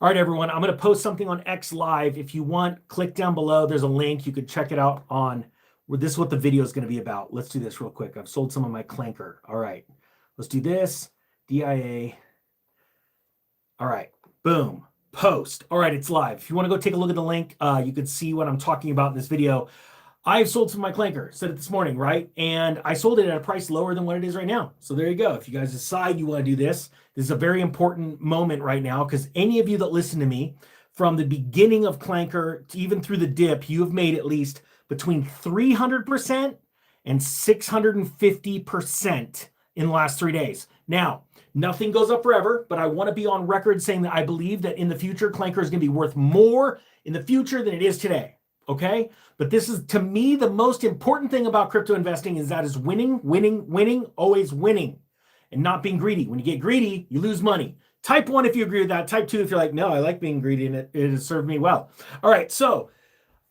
All right, everyone, I'm going to post something on X Live. If you want, click down below. There's a link. You could check it out on where this is what the video is going to be about. Let's do this real quick. I've sold some of my Clanker. All right, let's do this. DIA. All right, boom, post. All right, it's live. If you want to go take a look at the link, you can see what I'm talking about in this video. I've sold some of my Clanker, said it this morning, right? And I sold it at a price lower than what it is right now. So there you go. If you guys decide you want to do this, this is a very important moment right now because any of you that listen to me from the beginning of Clanker to even through the dip, you have made at least between 300% and 650% in the last 3 days. Now, nothing goes up forever, but I want to be on record saying that I believe that in the future, Clanker is going to be worth more in the future than it is today. Okay, but this is, to me, the most important thing about crypto investing is that is winning, winning, winning, always winning, and not being greedy. When you get greedy, you lose money. Type 1 if you agree with that. Type 2 if you're like, no, I like being greedy and it has served me well. All right, so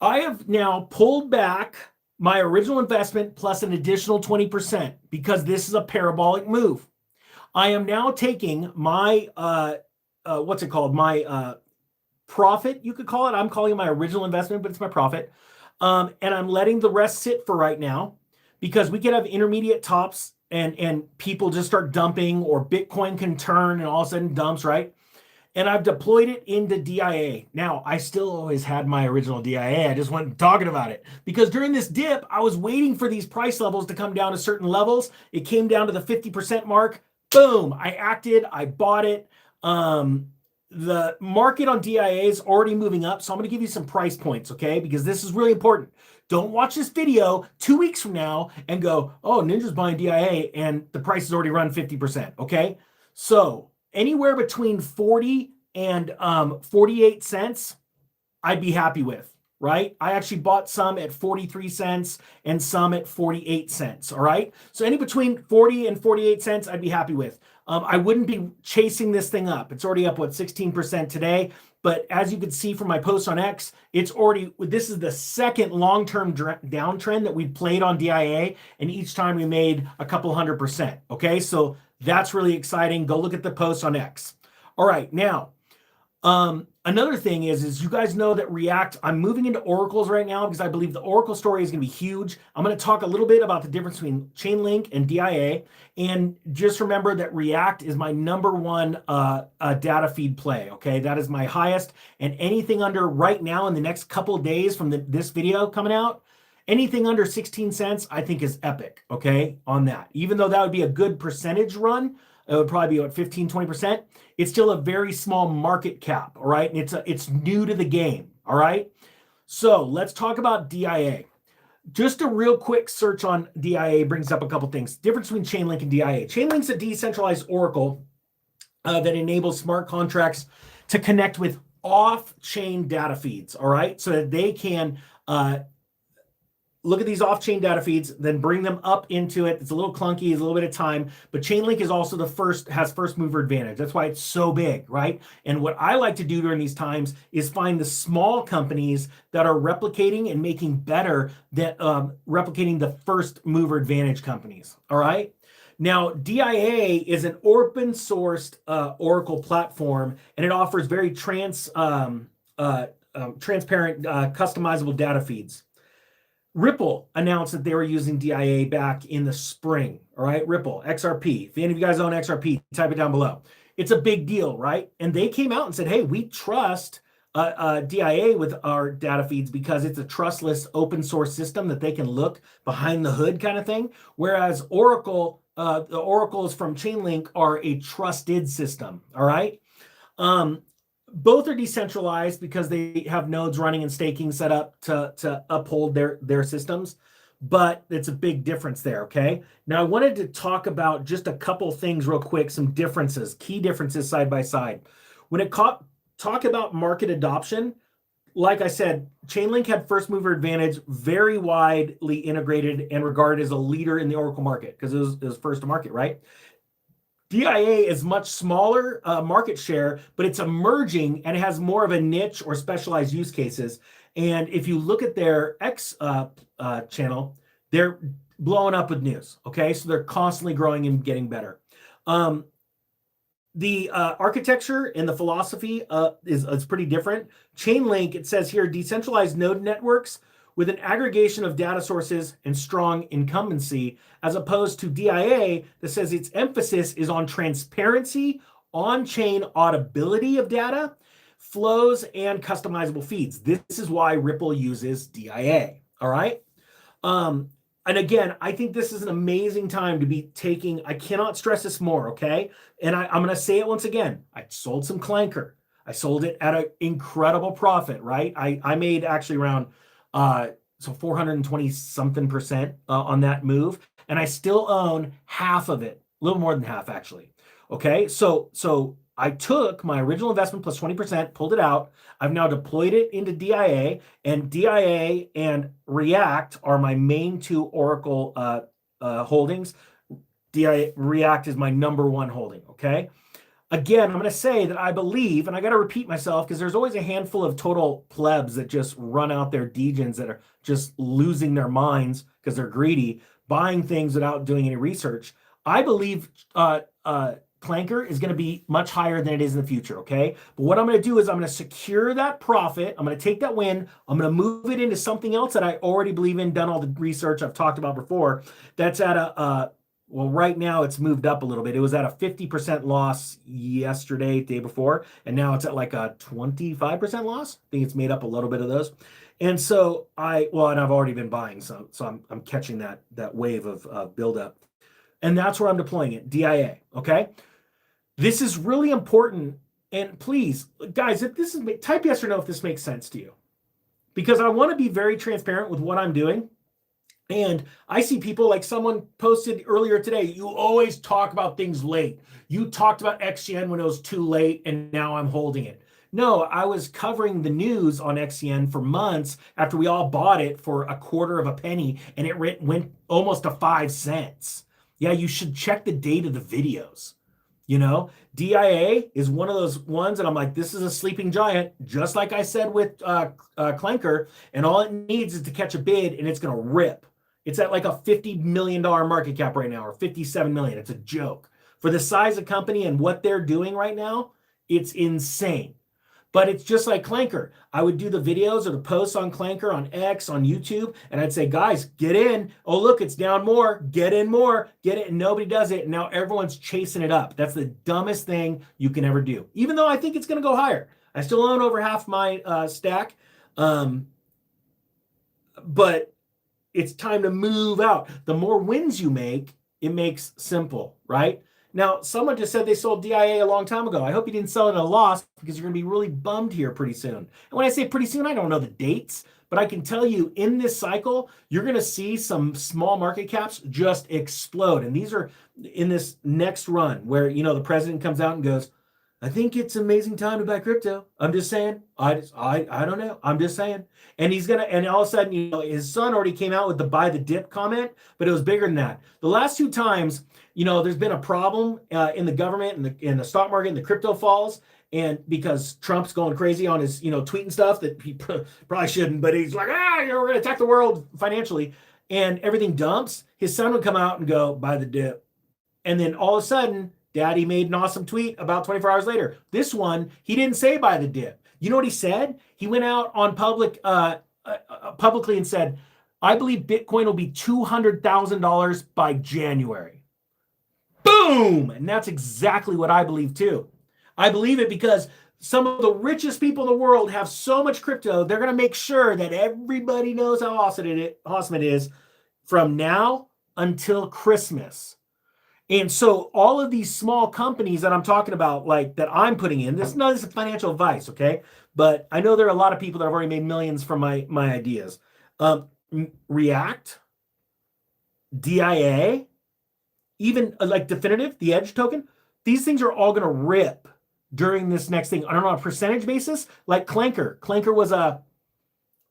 I have now pulled back my original investment plus an additional 20% because this is a parabolic move. I am now taking my, what's it called? My profit, you could call it. I'm calling it my original investment, but it's my profit. And I'm letting the rest sit for right now because we could have intermediate tops and people just start dumping, or Bitcoin can turn and all of a sudden dumps, right? And I've deployed it into DIA. Now, I still always had my original DIA. I just wasn't talking about it because during this dip, I was waiting for these price levels to come down to certain levels. It came down to the 50% mark. Boom, I acted, I bought it. The market on DIA is already moving up, so I'm going to give you some price points, okay? Because this is really important. Don't watch this video 2 weeks from now and go, oh, Ninja's buying DIA and the price has already run 50%, okay? So anywhere between 40 and 48 cents, I'd be happy with, right? I actually bought some at 43 cents and some at 48 cents, all right? So any between 40 and 48 cents, I'd be happy with. I wouldn't be chasing this thing up. It's already up, what, 16% today. But as you can see from my post on X, it's already, this is the second long-term downtrend that we've played on DIA. And each time we made a couple 100%. Okay, so that's really exciting. Go look at the post on X. All right, now, another thing is you guys know that React, I'm moving into oracles right now because I believe the oracle story is going to be huge. I'm going to talk a little bit about the difference between Chainlink and DIA. And just remember that React is my #1 data feed play. Okay, that is my highest. And anything under right now in the next couple of days from this video coming out, anything under 16 cents, I think is epic. Okay, on that, even though that would be a good percentage run. It would probably be about 15, 20%. It's still a very small market cap, all right? And it's new to the game, all right? So let's talk about DIA. Just a real quick search on DIA brings up a couple things. Difference between Chainlink and DIA. Chainlink's a decentralized oracle that enables smart contracts to connect with off-chain data feeds, all right? So that they can look at these off-chain data feeds, then bring them up into it. It's a little clunky, it's a little bit of time, but Chainlink is also has first mover advantage. That's why it's so big, right? And what I like to do during these times is find the small companies that are replicating and making better than replicating the first mover advantage companies, all right? Now, DIA is an open sourced Oracle platform, and it offers very transparent, customizable data feeds. Ripple announced that they were using DIA back in the spring, all right? Ripple, XRP. If any of you guys own XRP, type it down below. It's a big deal, right? And they came out and said, hey, we trust DIA with our data feeds because it's a trustless open source system that they can look behind the hood kind of thing. Whereas Oracle, the oracles from Chainlink are a trusted system, all right? Both are decentralized because they have nodes running and staking set up to uphold their systems, but it's a big difference there, okay? Now, I wanted to talk about just a couple things real quick, some differences, key differences side by side. When it talk about market adoption, like I said, Chainlink had first mover advantage, very widely integrated and regarded as a leader in the Oracle market because it was first to market, right? DIA is much smaller market share, but it's emerging and it has more of a niche or specialized use cases. And if you look at their X channel, they're blowing up with news. Okay, so they're constantly growing and getting better. the architecture and the philosophy is pretty different. Chainlink, it says here, decentralized node networks with an aggregation of data sources and strong incumbency, as opposed to DIA that says its emphasis is on transparency, on-chain auditability of data, flows, and customizable feeds. This is why Ripple uses DIA. All right. And again, I think this is an amazing time to be taking, I cannot stress this more, okay? And I'm going to say it once again. I sold some Clanker. I sold it at an incredible profit, right? I made actually around, so 420 something percent on that move. And I still own half of it, a little more than half actually. Okay, so I took my original investment plus 20%, pulled it out. I've now deployed it into DIA, and DIA and React are my main two Oracle holdings. React is my number one holding, okay? Again, I'm going to say that I believe, and I got to repeat myself because there's always a handful of total plebs that just run out their degens that are just losing their minds because they're greedy, buying things without doing any research. I believe Clanker is going to be much higher than it is in the future, okay? But what I'm going to do is I'm going to secure that profit. I'm going to take that win. I'm going to move it into something else that I already believe in, done all the research I've talked about before. That's at a, well, right now it's moved up a little bit. It was at a 50% loss yesterday, day before, and now it's at like a 25% loss. I think it's made up a little bit of those. And so and I've already been buying, so I'm catching that wave of buildup. And that's where I'm deploying it, DIA, okay? This is really important. And please, guys, if this is, type yes or no if this makes sense to you. Because I want to be very transparent with what I'm doing. And I see people like someone posted earlier today, you always talk about things late. You talked about XCN when it was too late, and now I'm holding it. No, I was covering the news on XCN for months after we all bought it for a quarter of a penny, and it went almost to 5 cents. Yeah, you should check the date of the videos. You know, DIA is one of those ones, and I'm like, this is a sleeping giant, just like I said with Clanker, and all it needs is to catch a bid, and it's going to rip. It's at like a $50 million market cap right now, or 57 million. It's a joke. For the size of company and what they're doing right now, it's insane. But it's just like Clanker. I would do the videos or the posts on Clanker on X, on YouTube, and I'd say, guys, get in. Oh, look, it's down more. Get in more. Get it. And nobody does it. And now everyone's chasing it up. That's the dumbest thing you can ever do, even though I think it's going to go higher. I still own over half my stack. But it's time to move out. The more wins you make, it makes simple, right? Now, someone just said they sold DIA a long time ago. I hope you didn't sell it at a loss because you're going to be really bummed here pretty soon. And when I say pretty soon, I don't know the dates, but I can tell you in this cycle, you're going to see some small market caps just explode. And these are in this next run where, you know, the president comes out and goes, I think it's an amazing time to buy crypto. I'm just saying. I don't know. I'm just saying. And he's going to, and all of a sudden, you know, his son already came out with the buy the dip comment, but it was bigger than that. The last two times, you know, there's been a problem in the government and in the stock market and the crypto falls. And because Trump's going crazy on his, you know, tweeting stuff that he probably shouldn't, but he's like, we're going to attack the world financially, and everything dumps. His son would come out and go, buy the dip. And then all of a sudden, Daddy made an awesome tweet about 24 hours later. This one, he didn't say buy the dip. You know what he said? He went out on publicly and said, I believe Bitcoin will be $200,000 by January. Boom! And that's exactly what I believe too. I believe it because some of the richest people in the world have so much crypto, they're going to make sure that everybody knows how awesome it is from now until Christmas. And so all of these small companies that I'm talking about, like that I'm putting in, this is financial advice, okay? But I know there are a lot of people that have already made millions from my ideas. React, DIA, even like Definitive, the Edge token, these things are all going to rip during this next thing. I don't know, on a percentage basis, like Clanker. Clanker was what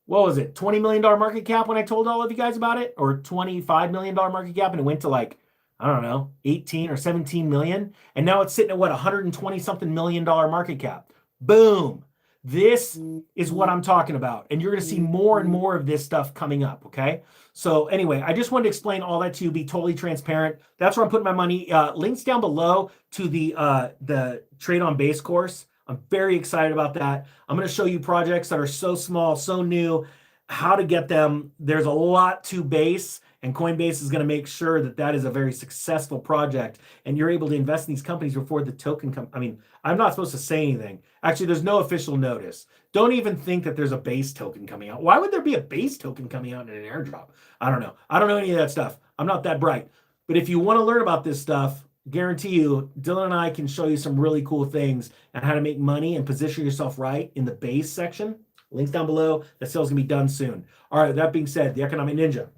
was it, $20 million market cap when I told all of you guys about it, or $25 million market cap, and it went to like, I don't know, 18 or 17 million. And now it's sitting at what, 120 something million dollar market cap. Boom. This is what I'm talking about. And you're going to see more and more of this stuff coming up. Okay. So anyway, I just wanted to explain all that to you, be totally transparent. That's where I'm putting my money. Links down below to the trade on base course. I'm very excited about that. I'm going to show you projects that are so small, so new, how to get them. There's a lot to base, and Coinbase is going to make sure that that is a very successful project, and you're able to invest in these companies before the token comes. I mean, I'm not supposed to say anything. Actually, there's no official notice. Don't even think that there's a base token coming out. Why would there be a base token coming out in an airdrop? I don't know. I don't know any of that stuff. I'm not that bright. But if you want to learn about this stuff, guarantee you, Dylan and I can show you some really cool things and how to make money and position yourself right in the base section. Links down below. That sale's going to be done soon. All right, with that being said, the Economic Ninja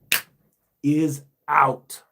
is out.